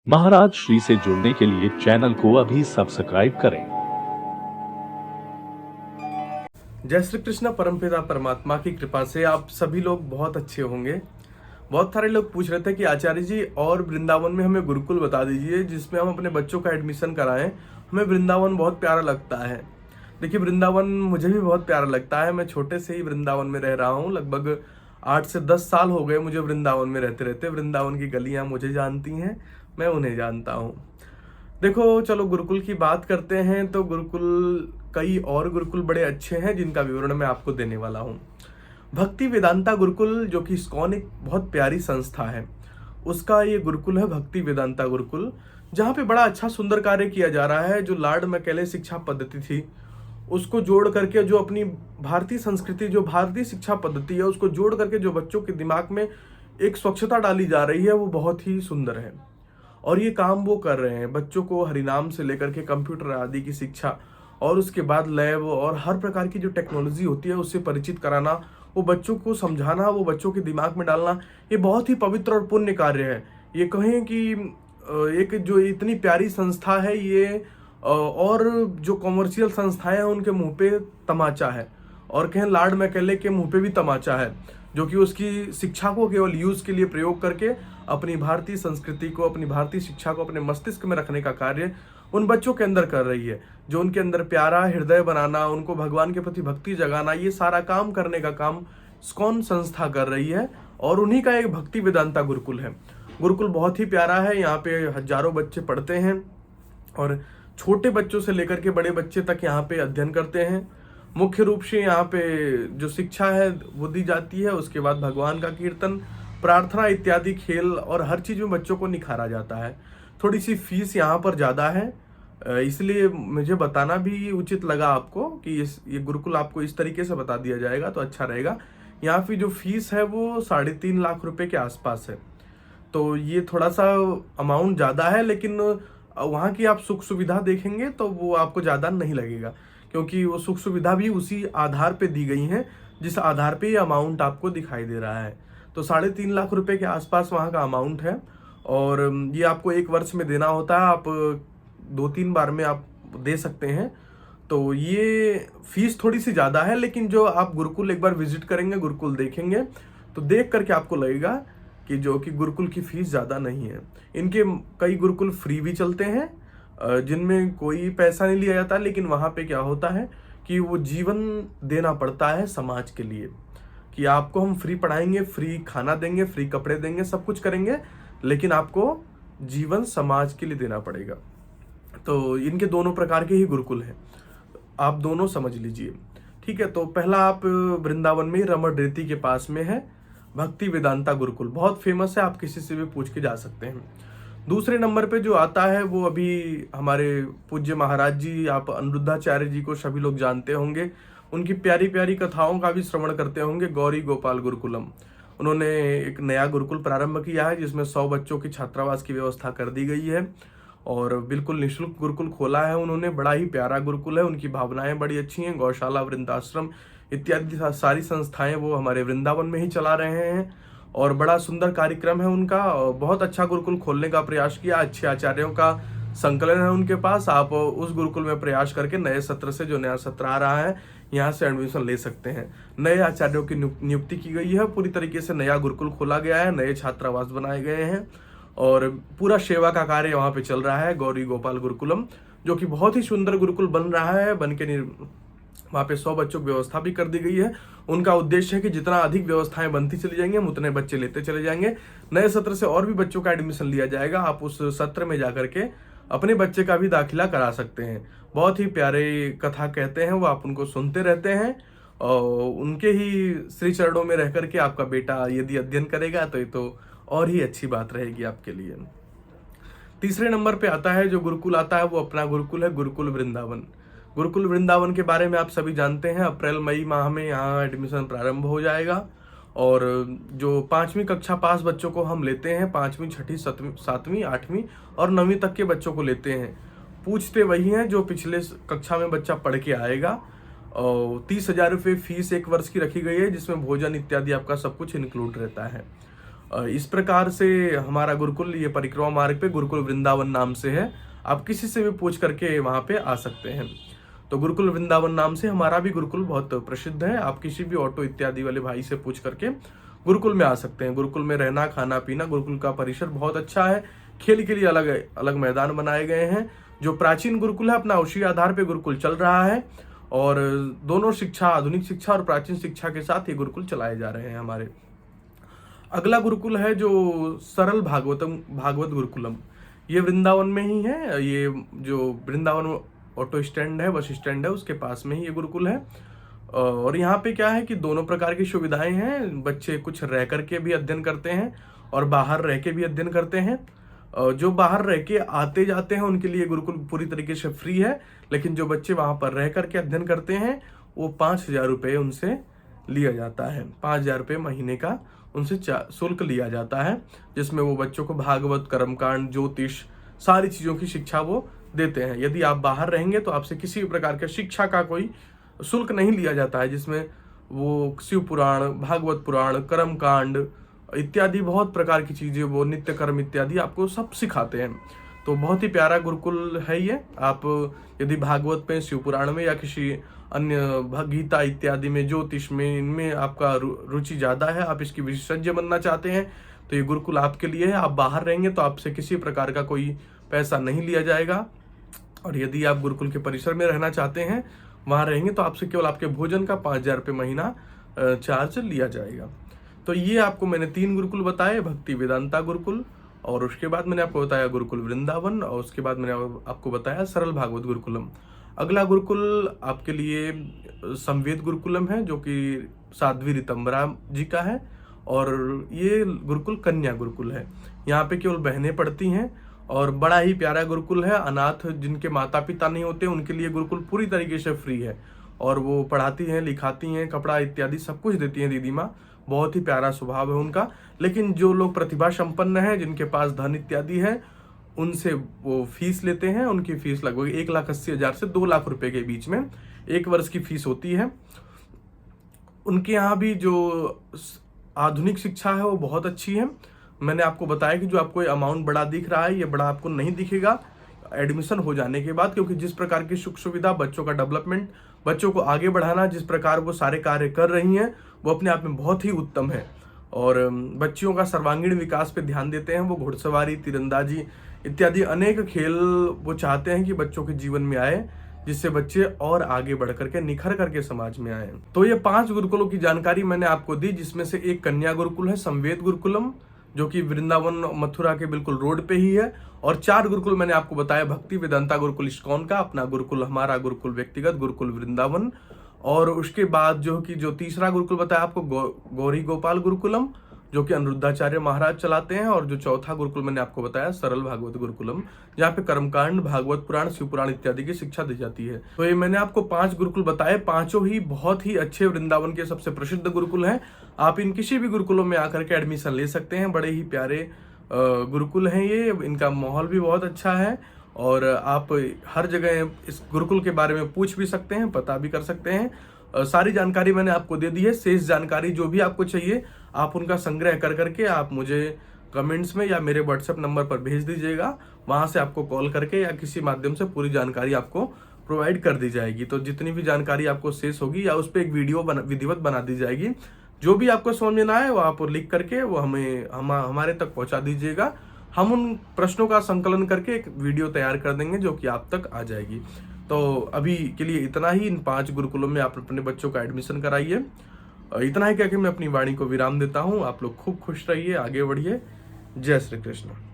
महाराज श्री से जुड़ने के लिए चैनल को अभी सब्सक्राइब करें। जय श्री कृष्ण। परमपिता परमात्मा की कृपा से आप सभी लोग बहुत अच्छे होंगे। बहुत सारे लोग पूछ रहे थे कि आचार्य जी और वृंदावन में हमें गुरुकुल बता दीजिए जिसमें हम अपने बच्चों का एडमिशन कराएं। हमें वृंदावन बहुत प्यारा लगता है। देखिए, वृंदावन मुझे भी बहुत प्यारा लगता है। मैं छोटे से ही वृंदावन में रह रहा हूँ। लगभग 8 से 10 साल हो गए मुझे वृंदावन में रहते रहते। वृंदावन की गलियाँ मुझे जानती हैं, मैं उन्हें जानता हूँ। देखो, चलो गुरुकुल की बात करते हैं। तो गुरुकुल, कई और गुरुकुल बड़े अच्छे हैं जिनका विवरण मैं आपको देने वाला हूँ। भक्ति वेदांता गुरुकुल, जो कि इस्कॉन एक बहुत प्यारी संस्था है, उसका ये गुरुकुल है भक्ति वेदांता गुरुकुल, जहाँ पे बड़ा अच्छा सुंदर कार्य किया जा रहा है। जो लॉर्ड मैकेले शिक्षा पद्धति थी उसको जोड़ करके, जो अपनी भारतीय संस्कृति, जो भारतीय शिक्षा पद्धति है, उसको जोड़ करके जो बच्चों के दिमाग में एक स्वच्छता डाली जा रही है, वो बहुत ही सुंदर है। और ये काम वो कर रहे हैं। बच्चों को हरिनाम से लेकर के कंप्यूटर आदि की शिक्षा, और उसके बाद लैब और हर प्रकार की जो टेक्नोलॉजी होती है उससे परिचित कराना, वो बच्चों को समझाना, वो बच्चों के दिमाग में डालना, ये बहुत ही पवित्र और पुण्य कार्य है। ये कहें कि एक जो इतनी प्यारी संस्था है ये, और जो कॉमर्शियल संस्थाएं हैं उनके मुंह पे तमाचा है, और कहें लॉर्ड मैकेले के मुंह पे भी तमाचा है, जो कि उसकी शिक्षा को केवल यूज के लिए प्रयोग करके अपनी भारतीय संस्कृति को, अपनी भारतीय शिक्षा को अपने मस्तिष्क में रखने का कार्य उन बच्चों के अंदर कर रही है। जो उनके अंदर प्यारा हृदय बनाना, उनको भगवान के प्रति भक्ति जगाना, ये सारा काम करने का काम इस्कॉन संस्था कर रही है। और उन्हीं का एक भक्ति वेदांता गुरुकुल है। गुरुकुल बहुत ही प्यारा है। यहाँ पे हजारों बच्चे पढ़ते हैं और छोटे बच्चों से लेकर के बड़े बच्चे तक यहाँ पे अध्ययन करते हैं। मुख्य रूप से यहाँ पे जो शिक्षा है वो दी जाती है। उसके बाद भगवान का कीर्तन, प्रार्थना इत्यादि, खेल और हर चीज में बच्चों को निखारा जाता है। थोड़ी सी फीस यहाँ पर ज्यादा है, इसलिए मुझे बताना भी उचित लगा आपको कि ये गुरुकुल आपको इस तरीके से बता दिया जाएगा तो अच्छा रहेगा। यहाँ की जो फीस है वो 3.5 लाख रुपए के आसपास है। तो ये थोड़ा सा अमाउंट ज़्यादा है, लेकिन वहाँ की आप सुख सुविधा देखेंगे तो वो आपको ज़्यादा नहीं लगेगा, क्योंकि वो सुख सुविधा भी उसी आधार पे दी गई हैं जिस आधार पे ये अमाउंट आपको दिखाई दे रहा है। तो 3.5 लाख रुपए के आसपास वहाँ का अमाउंट है, और ये आपको 1 वर्ष में देना होता है। आप 2-3 बार में आप दे सकते हैं। तो ये फीस थोड़ी सी ज़्यादा है, लेकिन जो आप गुरुकुल एक बार विजिट करेंगे, गुरुकुल देखेंगे, तो देख करके आपको लगेगा कि जो कि गुरुकुल की फीस ज़्यादा नहीं है। इनके कई गुरुकुल फ्री भी चलते हैं जिनमें कोई पैसा नहीं लिया जाता, लेकिन वहाँ पे क्या होता है कि वो जीवन देना पड़ता है समाज के लिए, कि आपको हम फ्री पढ़ाएंगे, फ्री खाना देंगे, फ्री कपड़े देंगे, सब कुछ करेंगे, लेकिन आपको जीवन समाज के लिए देना पड़ेगा। तो इनके दोनों प्रकार के ही गुरुकुल हैं, आप दोनों समझ लीजिए। ठीक है, तो पहला आप वृंदावन में रमण रेती के पास में है भक्ति वेदांता गुरुकुल, बहुत फेमस है, आप किसी से भी पूछ के जा सकते हैं। दूसरे नंबर पे जो आता है वो अभी हमारे पूज्य महाराज जी, आप अनिरुद्धाचार्य जी को सभी लोग जानते होंगे, उनकी प्यारी प्यारी कथाओं का भी श्रवण करते होंगे। गौरी गोपाल गुरुकुलम, उन्होंने एक नया गुरुकुल प्रारंभ किया है जिसमें 100 बच्चों की छात्रावास की व्यवस्था कर दी गई है, और बिल्कुल निःशुल्क गुरुकुल खोला है उन्होंने। बड़ा ही प्यारा गुरुकुल है, उनकी भावनाएं बड़ी अच्छी हैं। गौशाला, वृंदाश्रम इत्यादि सारी संस्थाएं वो हमारे वृंदावन में ही चला रहे हैं, और बड़ा सुंदर कार्यक्रम है उनका। और बहुत अच्छा गुरुकुल खोलने का प्रयास किया, अच्छे आचार्यों का संकलन है उनके पास। आप उस गुरुकुल में प्रयास करके नए सत्र से, जो नया सत्र आ रहा है, यहाँ से एडमिशन ले सकते हैं। नए आचार्यों की नियुक्ति की गई है, पूरी तरीके से नया गुरुकुल खोला गया है, नए छात्रावास बनाए गए हैं, और पूरा सेवा का कार्य वहाँ पे चल रहा है। गौरी गोपाल गुरुकुलम, जो कि बहुत ही सुंदर गुरुकुल बन रहा है, बन के वहाँ पे 100 बच्चों की व्यवस्था भी कर दी गई है। उनका उद्देश्य है कि जितना अधिक व्यवस्थाएं बनती चली जाएंगी, हम उतने बच्चे लेते चले जाएंगे। नए सत्र से और भी बच्चों का एडमिशन लिया जाएगा। आप उस सत्र में जाकर के अपने बच्चे का भी दाखिला करा सकते हैं। बहुत ही प्यारे कथा कहते हैं वो, आप उनको सुनते रहते हैं, और उनके ही श्री चरणों में रह करके आपका बेटा यदि अध्ययन करेगा तो ये तो और ही अच्छी बात रहेगी आपके लिए। तीसरे नंबर पे आता है जो गुरुकुल आता है, वो अपना गुरुकुल है गुरुकुल वृंदावन। गुरुकुल वृंदावन के बारे में आप सभी जानते हैं। अप्रैल मई माह में यहाँ एडमिशन प्रारंभ हो जाएगा, और जो 5वीं कक्षा पास बच्चों को हम लेते हैं, 5वीं, 6वीं, 7वीं, 8वीं और 9वीं तक के बच्चों को लेते हैं। पूछते वही हैं जो पिछले कक्षा में बच्चा पढ़ के आएगा। और 30,000 रुपये फीस 1 वर्ष की रखी गई है, जिसमें भोजन इत्यादि आपका सब कुछ इंक्लूड रहता है। इस प्रकार से हमारा गुरुकुल ये परिक्रमा मार्ग पे गुरुकुल वृंदावन नाम से है। आप किसी से भी पूछ करके वहाँ पे आ सकते हैं। तो गुरुकुल वृंदावन नाम से हमारा भी गुरुकुल बहुत प्रसिद्ध है। आप किसी भी ऑटो इत्यादि वाले भाई से पूछ करके गुरुकुल में आ सकते हैं। गुरुकुल में रहना, खाना पीना, गुरुकुल का परिसर बहुत अच्छा है। खेल के लिए अलग अलग मैदान बनाए गए हैं। जो प्राचीन गुरुकुल है अपना उसी आधार पे गुरुकुल चल रहा है और दोनों शिक्षा, आधुनिक शिक्षा और प्राचीन शिक्षा के साथ ये गुरुकुल चलाए जा रहे हैं हमारे। अगला गुरुकुल है जो सरल भागवत गुरुकुलम, ये वृंदावन में ही है। ये जो वृंदावन ऑटो स्टैंड है, बस स्टैंड है, उसके पास में ही ये गुरुकुल है। और यहाँ पे क्या है कि दोनों प्रकार की सुविधाएं हैं। बच्चे कुछ रह करके भी अध्ययन करते हैं और बाहर रह के भी अध्ययन करते हैं। जो बाहर रह के आते जाते हैं उनके लिए गुरुकुल पूरी तरीके से फ्री है, लेकिन जो बच्चे वहां पर रह करके अध्ययन करते हैं वो 5,000 रुपये उनसे लिया जाता है। 5,000 रुपये महीने का उनसे शुल्क लिया जाता है, जिसमें वो बच्चों को भागवत, कर्मकांड, ज्योतिष, सारी चीज़ों की शिक्षा वो देते हैं। यदि आप बाहर रहेंगे तो आपसे किसी भी प्रकार के शिक्षा का कोई शुल्क नहीं लिया जाता है, जिसमें वो शिव पुराण, भागवत पुराण, कर्मकांड इत्यादि बहुत प्रकार की चीजें, वो नित्य कर्म इत्यादि आपको सब सिखाते हैं। तो बहुत ही प्यारा गुरुकुल है ये। आप यदि भागवत में, शिव पुराण में या किसी अन्य गीता इत्यादि में, ज्योतिष में, इनमें आपका रुचि ज्यादा है, आप इसकी विशेषज्ञ बनना चाहते हैं, तो ये गुरुकुल आपके लिए है। आप बाहर रहेंगे तो आपसे किसी प्रकार का कोई पैसा नहीं लिया जाएगा। और यदि आप गुरुकुल के परिसर में रहना चाहते हैं, वहां रहेंगे, तो आपसे केवल आपके भोजन का 5,000 रुपये महीना चार्ज लिया जाएगा। तो ये आपको मैंने 3 गुरुकुल बताए, भक्ति वेदांता गुरुकुल, और उसके बाद मैंने आपको बताया गुरुकुल वृंदावन, और उसके बाद मैंने आपको बताया सरल भागवत गुरुकुलम। अगला गुरुकुल आपके लिए संवेद गुरुकुलम है, जो कि साध्वी ऋतंबरा जी का है। और ये गुरुकुल कन्या गुरुकुल है, यहाँ पे केवल बहनें पढ़ती हैं और बड़ा ही प्यारा गुरुकुल है। अनाथ जिनके माता पिता नहीं होते उनके लिए गुरुकुल पूरी तरीके से फ्री है, और वो पढ़ाती हैं, लिखाती हैं, कपड़ा इत्यादि सब कुछ देती हैं दीदी माँ। बहुत ही प्यारा स्वभाव है उनका। लेकिन जो लोग प्रतिभा संपन्न हैं, जिनके पास धन इत्यादि है, उनसे वो फीस लेते हैं। उनकी फीस लगभग 1,80,000 से 2 लाख रुपए के बीच में 1 वर्ष की फीस होती है। उनके यहाँ भी जो आधुनिक शिक्षा है वो बहुत अच्छी है। मैंने आपको बताया कि जो आपको अमाउंट बड़ा दिख रहा है, ये बड़ा आपको नहीं दिखेगा एडमिशन हो जाने के बाद, क्योंकि जिस प्रकार की सुख सुविधा, बच्चों का डेवलपमेंट, बच्चों को आगे बढ़ाना, जिस प्रकार वो सारे कार्य कर रही हैं, वो अपने आप में बहुत ही उत्तम है। और बच्चियों का सर्वांगीण विकास पे ध्यान देते हैं। वो घुड़सवारी, तीरंदाजी इत्यादि अनेक खेल वो चाहते हैं कि बच्चों के जीवन में आए, जिससे बच्चे और आगे बढ़ करके, निखर करके समाज में आए। तो ये 5 गुरुकुलों की जानकारी मैंने आपको दी, जिसमें से एक कन्या गुरुकुल है, संवेद गुरुकुलम, जो कि वृंदावन मथुरा के बिल्कुल रोड पे ही है। और 4 गुरुकुल मैंने आपको बताया, भक्ति वेदांता गुरुकुल इस्कॉन का, अपना गुरुकुल, हमारा गुरुकुल व्यक्तिगत गुरुकुल वृंदावन। और उसके बाद जो तीसरा गुरुकुल बताया आपको, गौरी गोपाल गुरुकुलम, जो कि अनिरुद्धाचार्य महाराज चलाते हैं। और जो चौथा गुरुकुल मैंने आपको बताया, सरल भागवत गुरुकुलम, जहाँ पे कर्मकांड, भागवत पुराण, शिव पुराण इत्यादि की शिक्षा दी जाती है। तो ये मैंने आपको 5 गुरुकुल बताए, पांचों ही बहुत ही अच्छे वृंदावन के सबसे प्रसिद्ध गुरुकुल हैं। आप इन किसी भी गुरुकुलों में आकर के एडमिशन ले सकते हैं। बड़े ही प्यारे गुरुकुल हैं ये, इनका माहौल भी बहुत अच्छा है। और आप हर जगह इस गुरुकुल के बारे में पूछ भी सकते हैं, पता भी कर सकते हैं। सारी जानकारी मैंने आपको दे दी है। शेष जानकारी जो भी आपको चाहिए, आप उनका संग्रह कर करके आप मुझे कमेंट्स में या मेरे व्हाट्सएप नंबर पर भेज दीजिएगा। वहां से आपको कॉल करके या किसी माध्यम से पूरी जानकारी आपको प्रोवाइड कर दी जाएगी। तो जितनी भी जानकारी आपको शेष होगी, या उस पर एक वीडियो विधिवत बना दी जाएगी। जो भी आपको समझ में ना आए वो आप लिख करके वो हमारे तक पहुंचा दीजिएगा। हम उन प्रश्नों का संकलन करके एक वीडियो तैयार कर देंगे, जो कि आप तक आ जाएगी। तो अभी के लिए इतना ही। इन 5 गुरुकुलों में आप अपने बच्चों का एडमिशन कराइए। इतना ही कहकर मैं अपनी वाणी को विराम देता हूँ। आप लोग खूब खुश रहिए, आगे बढ़िए। जय श्री कृष्ण।